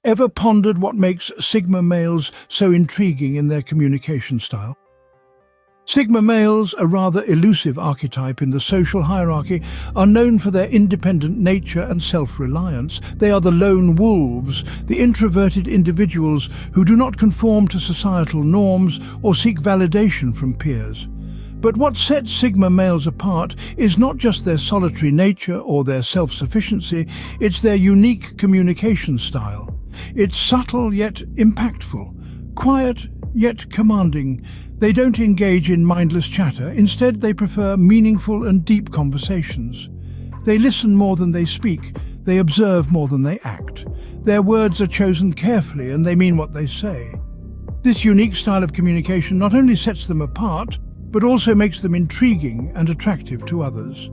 Ever pondered what makes Sigma males so intriguing in their communication style? Sigma males, a rather elusive archetype in the social hierarchy, are known for their independent nature and self-reliance. They are the lone wolves, the introverted individuals who do not conform to societal norms or seek validation from peers. But what sets Sigma males apart is not just their solitary nature or their self-sufficiency, it's their unique communication style. It's subtle yet impactful, quiet yet commanding. They don't engage in mindless chatter. Instead, they prefer meaningful and deep conversations. They listen more than they speak. They observe more than they act. Their words are chosen carefully and they mean what they say. This unique style of communication not only sets them apart, but also makes them intriguing and attractive to others.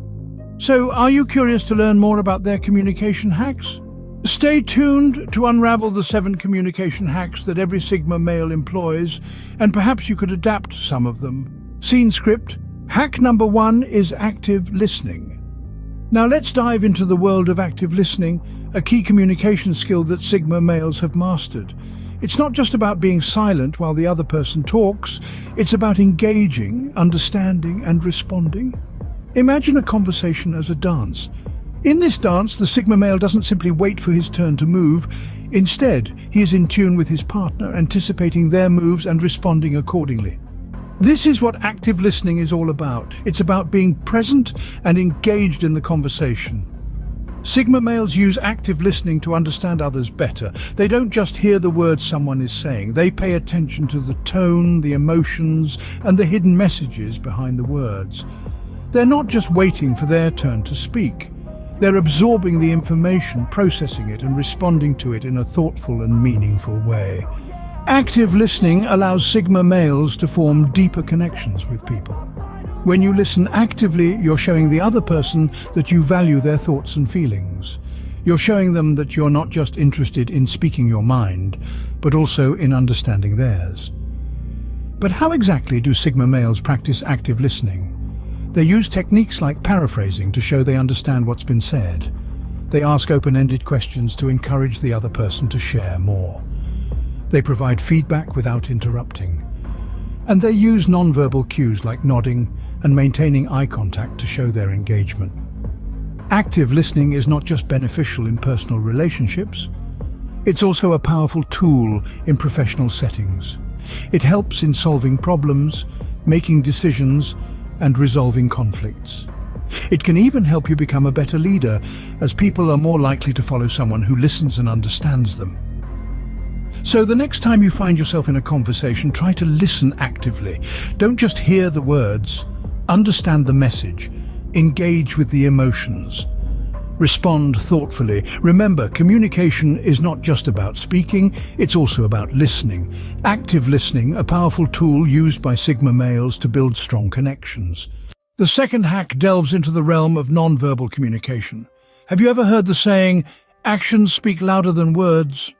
So, are you curious to learn more about their communication hacks? Stay tuned to unravel the 7 communication hacks that every Sigma male employs, and perhaps you could adapt some of them. Scene script. Hack number 1 is active listening. Now let's dive into the world of active listening, a key communication skill that Sigma males have mastered. It's not just about being silent while the other person talks, it's about engaging, understanding, and responding. Imagine a conversation as a dance. In this dance, the Sigma male doesn't simply wait for his turn to move. Instead, he is in tune with his partner, anticipating their moves and responding accordingly. This is what active listening is all about. It's about being present and engaged in the conversation. Sigma males use active listening to understand others better. They don't just hear the words someone is saying. They pay attention to the tone, the emotions, and the hidden messages behind the words. They're not just waiting for their turn to speak. They're absorbing the information, processing it, and responding to it in a thoughtful and meaningful way. Active listening allows Sigma males to form deeper connections with people. When you listen actively, you're showing the other person that you value their thoughts and feelings. You're showing them that you're not just interested in speaking your mind, but also in understanding theirs. But how exactly do Sigma males practice active listening? They use techniques like paraphrasing to show they understand what's been said. They ask open-ended questions to encourage the other person to share more. They provide feedback without interrupting. And they use non-verbal cues like nodding and maintaining eye contact to show their engagement. Active listening is not just beneficial in personal relationships, it's also a powerful tool in professional settings. It helps in solving problems, making decisions, and resolving conflicts. It can even help you become a better leader, as people are more likely to follow someone who listens and understands them. So the next time you find yourself in a conversation, try to listen actively. Don't just hear the words. Understand the message. Engage with the emotions. Respond thoughtfully. Remember, communication is not just about speaking, it's also about listening. Active listening, a powerful tool used by Sigma males to build strong connections. The second hack delves into the realm of non-verbal communication. Have you ever heard the saying, "Actions speak louder than words"?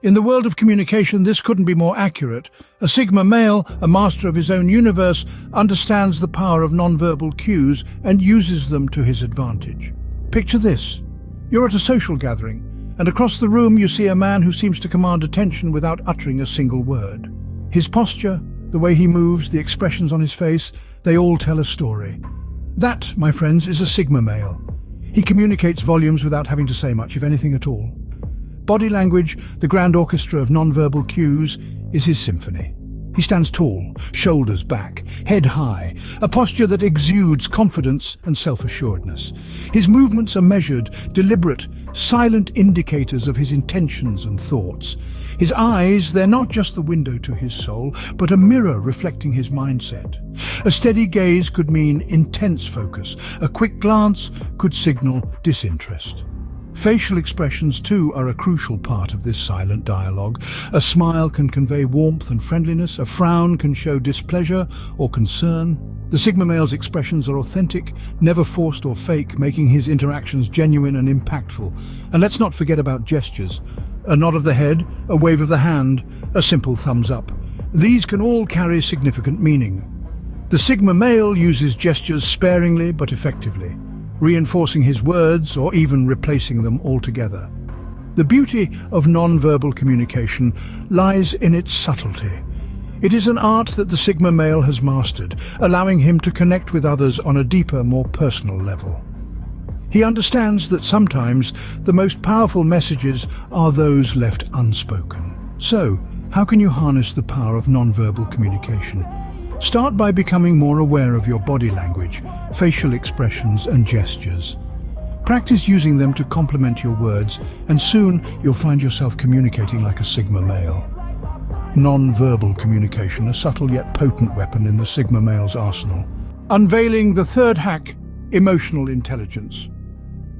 In the world of communication, this couldn't be more accurate. A Sigma male, a master of his own universe, understands the power of non-verbal cues and uses them to his advantage. Picture this. You're at a social gathering, and across the room you see a man who seems to command attention without uttering a single word. His posture, the way he moves, the expressions on his face, they all tell a story. That, my friends, is a Sigma male. He communicates volumes without having to say much, if anything at all. Body language, the grand orchestra of non-verbal cues, is his symphony. He stands tall, shoulders back, head high, a posture that exudes confidence and self-assuredness. His movements are measured, deliberate, silent indicators of his intentions and thoughts. His eyes, they're not just the window to his soul, but a mirror reflecting his mindset. A steady gaze could mean intense focus. A quick glance could signal disinterest. Facial expressions, too, are a crucial part of this silent dialogue. A smile can convey warmth and friendliness. A frown can show displeasure or concern. The Sigma male's expressions are authentic, never forced or fake, making his interactions genuine and impactful. And let's not forget about gestures. A nod of the head, a wave of the hand, a simple thumbs up. These can all carry significant meaning. The Sigma male uses gestures sparingly but effectively, reinforcing his words or even replacing them altogether. The beauty of non-verbal communication lies in its subtlety. It is an art that the Sigma male has mastered, allowing him to connect with others on a deeper, more personal level. He understands that sometimes the most powerful messages are those left unspoken. So, how can you harness the power of non-verbal communication? Start by becoming more aware of your body language, facial expressions and gestures. Practice using them to complement your words, and soon you'll find yourself communicating like a Sigma male. Non-verbal communication, a subtle yet potent weapon in the Sigma male's arsenal. Unveiling the third hack, emotional intelligence.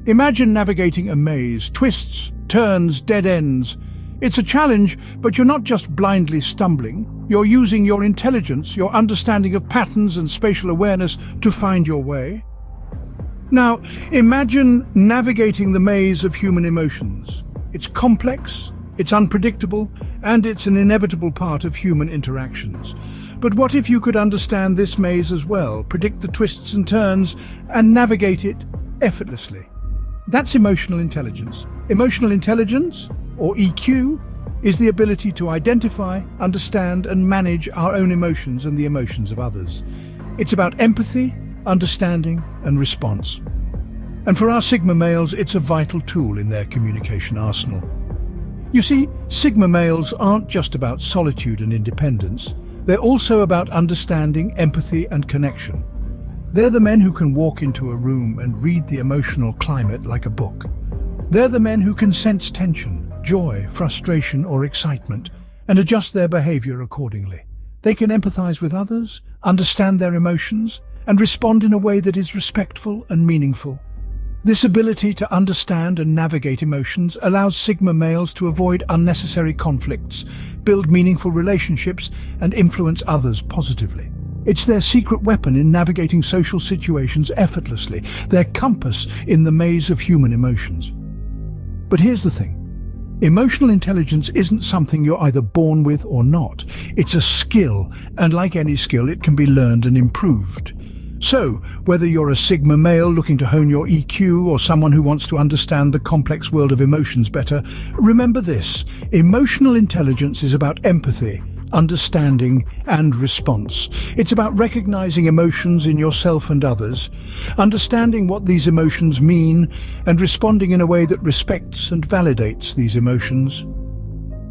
Imagine navigating a maze, twists, turns, dead ends. It's a challenge, but you're not just blindly stumbling. You're using your intelligence, your understanding of patterns and spatial awareness to find your way. Now, imagine navigating the maze of human emotions. It's complex, it's unpredictable, and it's an inevitable part of human interactions. But what if you could understand this maze as well, predict the twists and turns, and navigate it effortlessly? That's emotional intelligence. Emotional intelligence, or EQ, is the ability to identify, understand, and manage our own emotions and the emotions of others. It's about empathy, understanding, and response. And for our Sigma males, it's a vital tool in their communication arsenal. You see, Sigma males aren't just about solitude and independence. They're also about understanding, empathy, and connection. They're the men who can walk into a room and read the emotional climate like a book. They're the men who can sense tension, joy, frustration, or excitement, and adjust their behavior accordingly. They can empathize with others, understand their emotions, and respond in a way that is respectful and meaningful. This ability to understand and navigate emotions allows Sigma males to avoid unnecessary conflicts, build meaningful relationships, and influence others positively. It's their secret weapon in navigating social situations effortlessly, their compass in the maze of human emotions. But here's the thing. Emotional intelligence isn't something you're either born with or not. It's a skill, and like any skill, it can be learned and improved. So, whether you're a Sigma male looking to hone your EQ or someone who wants to understand the complex world of emotions better, remember this: emotional intelligence is about empathy, understanding, and response. It's about recognizing emotions in yourself and others, understanding what these emotions mean, and responding in a way that respects and validates these emotions.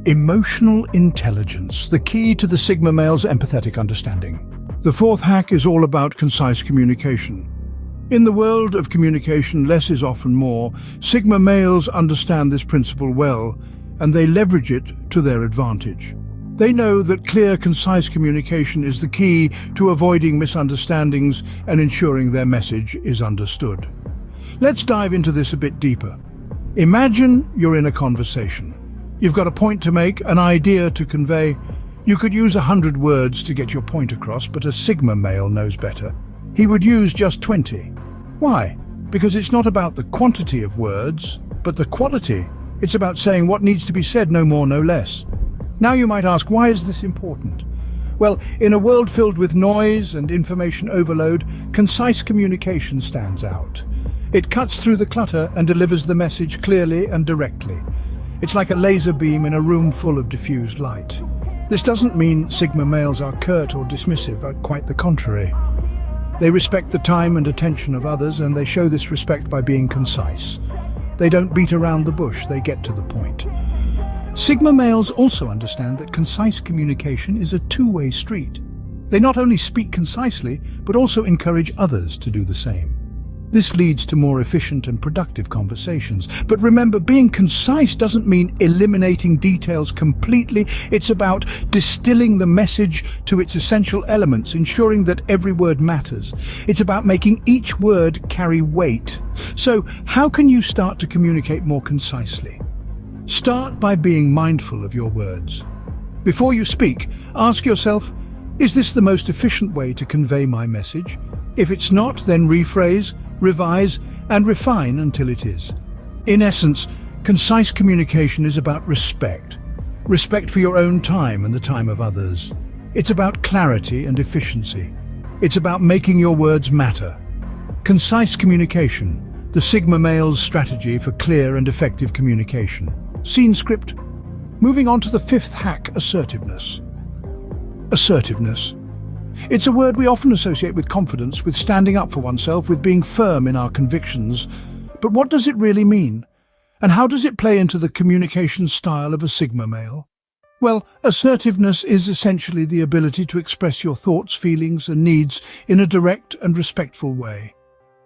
Emotional intelligence, the key to the Sigma male's empathetic understanding. The fourth hack is all about concise communication. In the world of communication, less is often more. Sigma males understand this principle well, and they leverage it to their advantage. They know that clear, concise communication is the key to avoiding misunderstandings and ensuring their message is understood. Let's dive into this a bit deeper. Imagine you're in a conversation. You've got a point to make, an idea to convey. You could use 100 words to get your point across, but a Sigma male knows better. He would use just 20. Why? Because it's not about the quantity of words, but the quality. It's about saying what needs to be said, no more, no less. Now you might ask, why is this important? Well, in a world filled with noise and information overload, concise communication stands out. It cuts through the clutter and delivers the message clearly and directly. It's like a laser beam in a room full of diffused light. This doesn't mean Sigma males are curt or dismissive, quite the contrary. They respect the time and attention of others, and they show this respect by being concise. They don't beat around the bush, they get to the point. Sigma males also understand that concise communication is a two-way street. They not only speak concisely, but also encourage others to do the same. This leads to more efficient and productive conversations. But remember, being concise doesn't mean eliminating details completely. It's about distilling the message to its essential elements, ensuring that every word matters. It's about making each word carry weight. So, how can you start to communicate more concisely? Start by being mindful of your words. Before you speak, ask yourself, is this the most efficient way to convey my message? If it's not, then rephrase, revise, and refine until it is. In essence, concise communication is about respect. Respect for your own time and the time of others. It's about clarity and efficiency. It's about making your words matter. Concise communication, the Sigma male's strategy for clear and effective communication. Scene script. Moving on to the fifth hack, assertiveness. Assertiveness. It's a word we often associate with confidence, with standing up for oneself, with being firm in our convictions. But what does it really mean? And how does it play into the communication style of a Sigma male? Well, assertiveness is essentially the ability to express your thoughts, feelings, and needs in a direct and respectful way.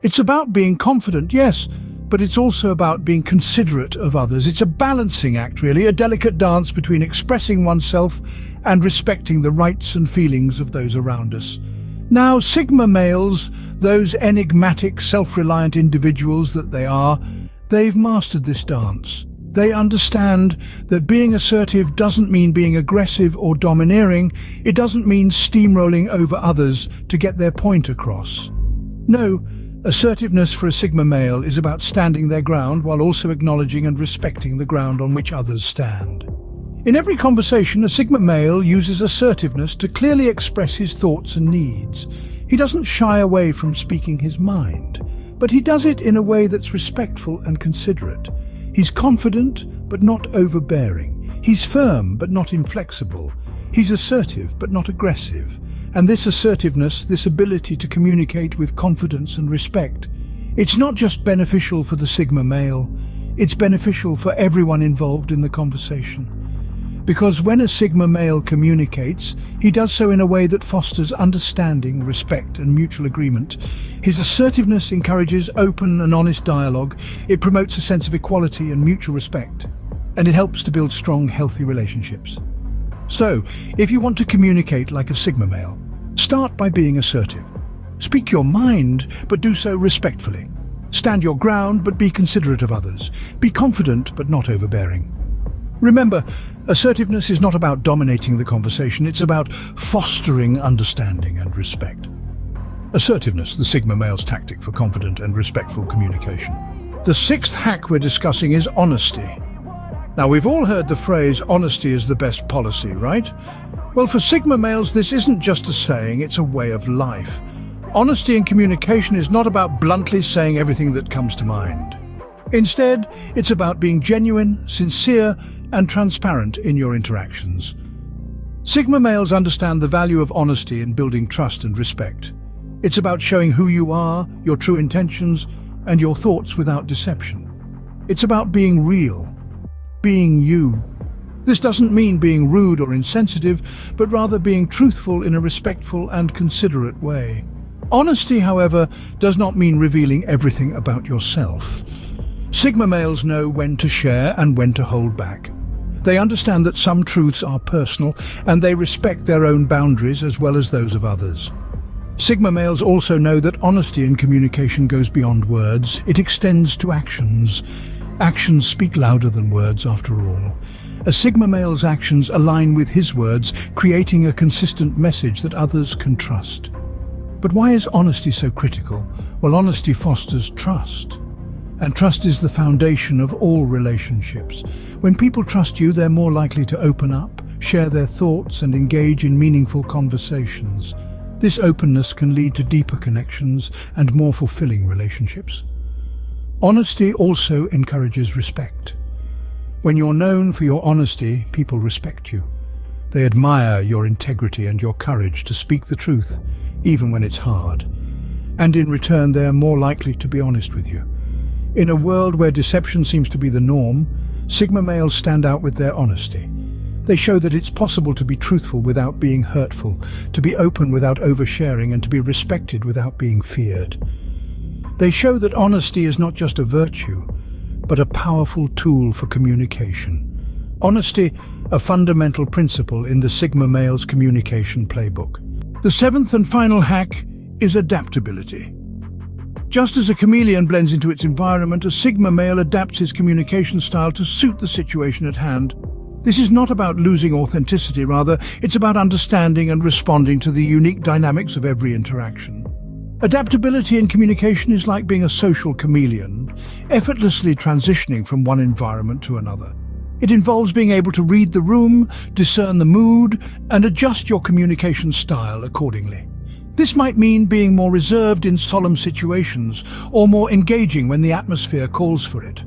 It's about being confident, yes, but it's also about being considerate of others. It's a balancing act, really, a delicate dance between expressing oneself and respecting the rights and feelings of those around us. Now, Sigma males, those enigmatic, self-reliant individuals that they are, they've mastered this dance. They understand that being assertive doesn't mean being aggressive or domineering. It doesn't mean steamrolling over others to get their point across. No, assertiveness for a Sigma male is about standing their ground while also acknowledging and respecting the ground on which others stand. In every conversation, a Sigma male uses assertiveness to clearly express his thoughts and needs. He doesn't shy away from speaking his mind, but he does it in a way that's respectful and considerate. He's confident, but not overbearing. He's firm, but not inflexible. He's assertive, but not aggressive. And this assertiveness, this ability to communicate with confidence and respect, it's not just beneficial for the Sigma male, it's beneficial for everyone involved in the conversation. Because when a Sigma male communicates, he does so in a way that fosters understanding, respect, and mutual agreement. His assertiveness encourages open and honest dialogue. It promotes a sense of equality and mutual respect, and it helps to build strong, healthy relationships. So, if you want to communicate like a Sigma male, start by being assertive. Speak your mind, but do so respectfully. Stand your ground, but be considerate of others. Be confident, but not overbearing. Remember, assertiveness is not about dominating the conversation, it's about fostering understanding and respect. Assertiveness, the Sigma male's tactic for confident and respectful communication. The sixth hack we're discussing is honesty. Now, we've all heard the phrase, honesty is the best policy, right? Well, for Sigma males, this isn't just a saying, it's a way of life. Honesty in communication is not about bluntly saying everything that comes to mind. Instead, it's about being genuine, sincere, and transparent in your interactions. Sigma males understand the value of honesty in building trust and respect. It's about showing who you are, your true intentions, and your thoughts without deception. It's about being real, being you. This doesn't mean being rude or insensitive, but rather being truthful in a respectful and considerate way. Honesty, however, does not mean revealing everything about yourself. Sigma males know when to share and when to hold back. They understand that some truths are personal, and they respect their own boundaries as well as those of others. Sigma males also know that honesty in communication goes beyond words. It extends to actions. Actions speak louder than words, after all. A Sigma male's actions align with his words, creating a consistent message that others can trust. But why is honesty so critical? Well, honesty fosters trust. And trust is the foundation of all relationships. When people trust you, they're more likely to open up, share their thoughts, and engage in meaningful conversations. This openness can lead to deeper connections and more fulfilling relationships. Honesty also encourages respect. When you're known for your honesty, people respect you. They admire your integrity and your courage to speak the truth, even when it's hard. And in return, they're more likely to be honest with you. In a world where deception seems to be the norm, Sigma males stand out with their honesty. They show that it's possible to be truthful without being hurtful, to be open without oversharing, and to be respected without being feared. They show that honesty is not just a virtue, but a powerful tool for communication. Honesty, a fundamental principle in the Sigma male's communication playbook. The seventh and final hack is adaptability. Just as a chameleon blends into its environment, a Sigma male adapts his communication style to suit the situation at hand. This is not about losing authenticity, rather, it's about understanding and responding to the unique dynamics of every interaction. Adaptability in communication is like being a social chameleon, effortlessly transitioning from one environment to another. It involves being able to read the room, discern the mood, and adjust your communication style accordingly. This might mean being more reserved in solemn situations, or more engaging when the atmosphere calls for it.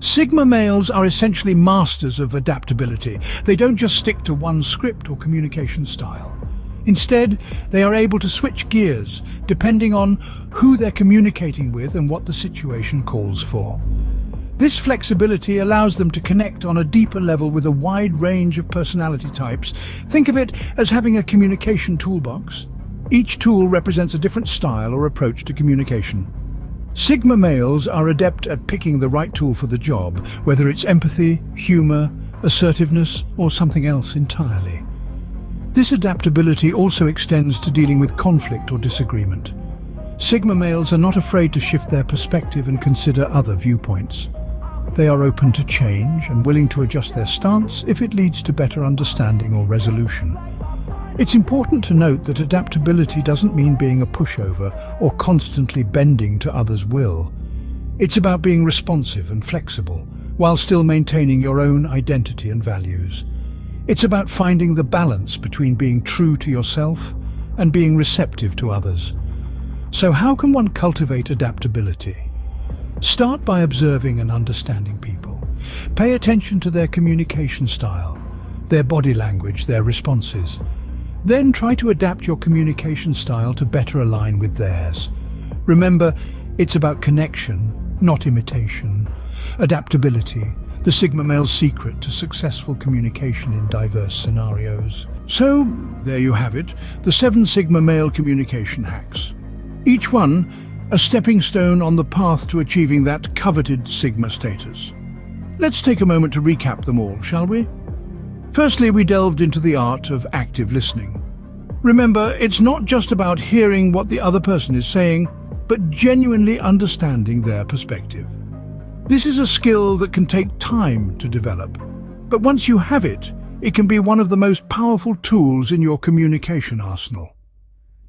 Sigma males are essentially masters of adaptability. They don't just stick to one script or communication style. Instead, they are able to switch gears depending on who they're communicating with and what the situation calls for. This flexibility allows them to connect on a deeper level with a wide range of personality types. Think of it as having a communication toolbox. Each tool represents a different style or approach to communication. Sigma males are adept at picking the right tool for the job, whether it's empathy, humor, assertiveness, or something else entirely. This adaptability also extends to dealing with conflict or disagreement. Sigma males are not afraid to shift their perspective and consider other viewpoints. They are open to change and willing to adjust their stance if it leads to better understanding or resolution. It's important to note that adaptability doesn't mean being a pushover or constantly bending to others' will. It's about being responsive and flexible, while still maintaining your own identity and values. It's about finding the balance between being true to yourself and being receptive to others. So how can one cultivate adaptability? Start by observing and understanding people. Pay attention to their communication style, their body language, their responses. Then try to adapt your communication style to better align with theirs. Remember, it's about connection, not imitation. Adaptability, the Sigma male's secret to successful communication in diverse scenarios. So, there you have it, the 7 Sigma male communication hacks. Each one a stepping stone on the path to achieving that coveted Sigma status. Let's take a moment to recap them all, shall we? Firstly, we delved into the art of active listening. Remember, it's not just about hearing what the other person is saying, but genuinely understanding their perspective. This is a skill that can take time to develop, but once you have it, it can be one of the most powerful tools in your communication arsenal.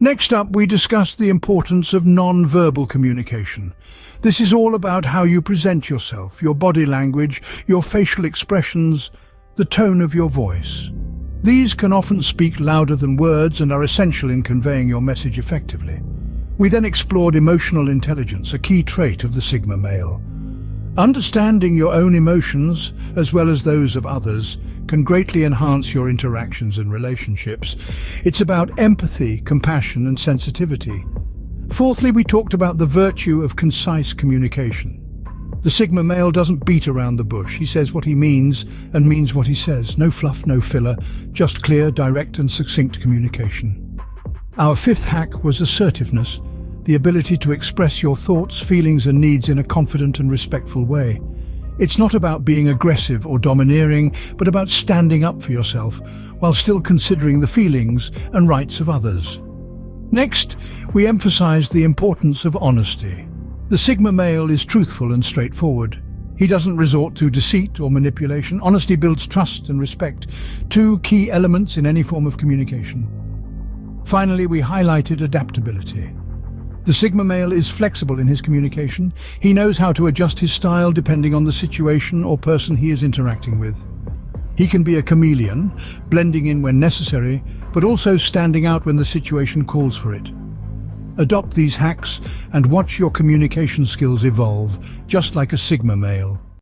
Next up, we discussed the importance of non-verbal communication. This is all about how you present yourself, your body language, your facial expressions, the tone of your voice. These can often speak louder than words and are essential in conveying your message effectively. We then explored emotional intelligence, a key trait of the Sigma male. Understanding your own emotions, as well as those of others, can greatly enhance your interactions and relationships. It's about empathy, compassion, and sensitivity. Fourthly, we talked about the virtue of concise communication. The Sigma male doesn't beat around the bush. He says what he means and means what he says. No fluff, no filler, just clear, direct, and succinct communication. Our 5th hack was assertiveness, the ability to express your thoughts, feelings, and needs in a confident and respectful way. It's not about being aggressive or domineering, but about standing up for yourself while still considering the feelings and rights of others. Next, we emphasized the importance of honesty. The Sigma male is truthful and straightforward. He doesn't resort to deceit or manipulation. Honesty builds trust and respect, 2 key elements in any form of communication. Finally, we highlighted adaptability. The Sigma male is flexible in his communication. He knows how to adjust his style depending on the situation or person he is interacting with. He can be a chameleon, blending in when necessary, but also standing out when the situation calls for it. Adopt these hacks and watch your communication skills evolve, just like a Sigma male.